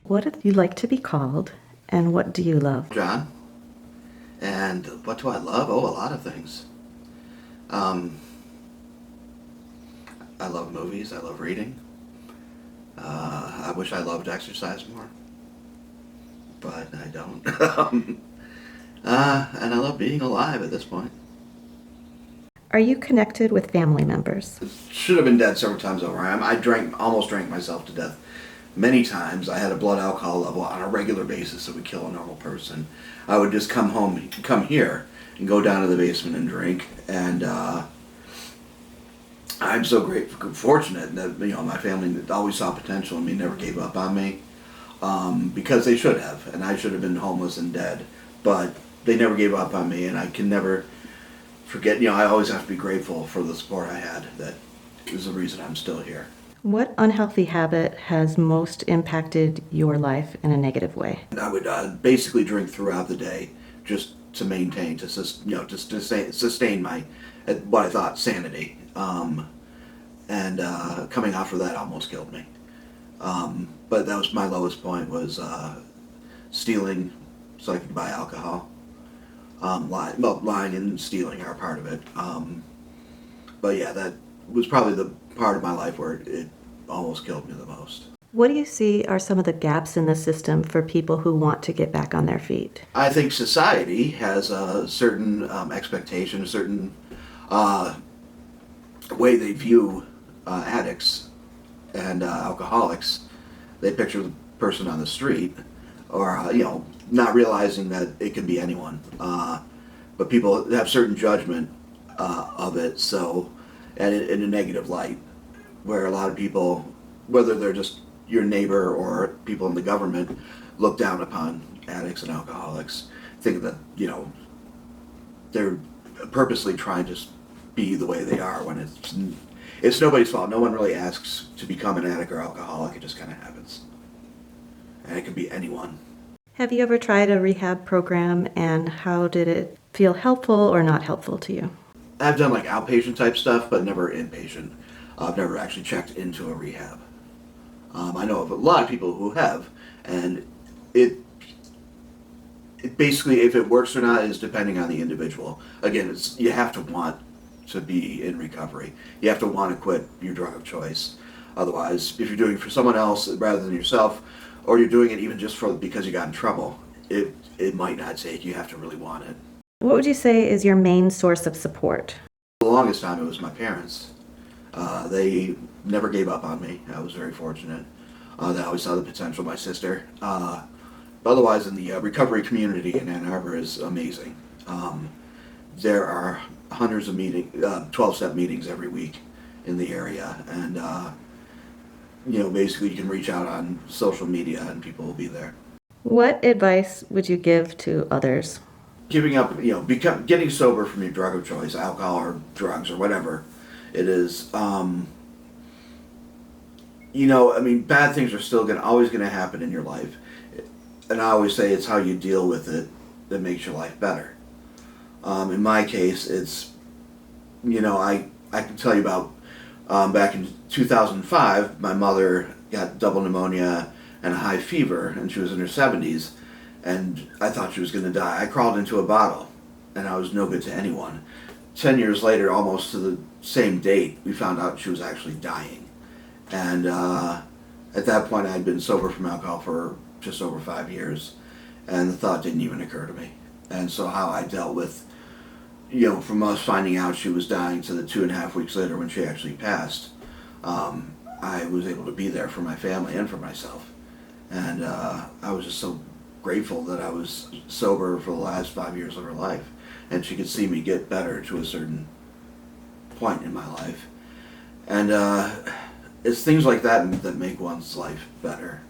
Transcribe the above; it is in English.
What do you like to be called, and what do you love? John. And what do I love? Oh, a lot of things. Um, I love movies. I love reading. I wish I loved exercise more, but I don't. And I love being alive at this point. Are you connected with family members? Should have been dead several times over. Almost drank myself to death many times. I had a blood alcohol level on a regular basis that would kill a normal person. I would just come here, and go down to the basement and drink. And I'm so fortunate that my family always saw potential in me, never gave up on me, because they should have, and I should have been homeless and dead, but they never gave up on me, and I can never forget. I always have to be grateful for the support I had. That is the reason I'm still here. What unhealthy habit has most impacted your life in a negative way? And I would basically drink throughout the day just to maintain, just to sustain my what I thought sanity. And coming off of that almost killed me. But that was my lowest point, was stealing so I could buy alcohol. Lying and stealing are part of it. But yeah, that was probably the part of my life where it almost killed me the most. What do you see are some of the gaps in the system for people who want to get back on their feet? I think society has a certain expectation, a certain way they view addicts and alcoholics. They picture the person on the street, or not realizing that it can be anyone. But people have certain judgment of it, so, and in a negative light, where a lot of people, whether they're just your neighbor or people in the government, look down upon addicts and alcoholics, think that they're purposely trying to be the way they are, when it's nobody's fault. No one really asks to become an addict or alcoholic. It just kind of happens, and it could be anyone. Have you ever tried a rehab program, and how did it feel, helpful or not helpful to you? I've done like outpatient type stuff, but never inpatient. I've never actually checked into a rehab. I know of a lot of people who have, and it basically, if it works or not is depending on the individual. Again, you have to want to be in recovery. You have to want to quit your drug of choice. Otherwise, if you're doing it for someone else rather than yourself, or you're doing it even just because you got in trouble, it might not take. You have to really want it. What would you say is your main source of support? For the longest time, it was my parents. They never gave up on me. I was very fortunate. They always saw the potential. My sister. Otherwise, in the recovery community in Ann Arbor is amazing. There are hundreds of 12-step meetings every week in the area, and basically you can reach out on social media and people will be there. What advice would you give to others? Giving up, getting sober from your drug of choice, alcohol or drugs or whatever it is. Bad things are still always going to happen in your life. And I always say it's how you deal with it that makes your life better. In my case, it's, I can tell you about back in 2005, my mother got double pneumonia and a high fever, and she was in her 70s, and I thought she was going to die. I crawled into a bottle, and I was no good to anyone. 10 years later, almost to the same date, we found out she was actually dying. And at that point, I had been sober from alcohol for just over 5 years, and the thought didn't even occur to me. And so how I dealt with, from us finding out she was dying to the 2.5 weeks later when she actually passed, I was able to be there for my family and for myself. And I was just so grateful that I was sober for the last 5 years of her life, and she could see me get better to a certain point in my life. And it's things like that that make one's life better.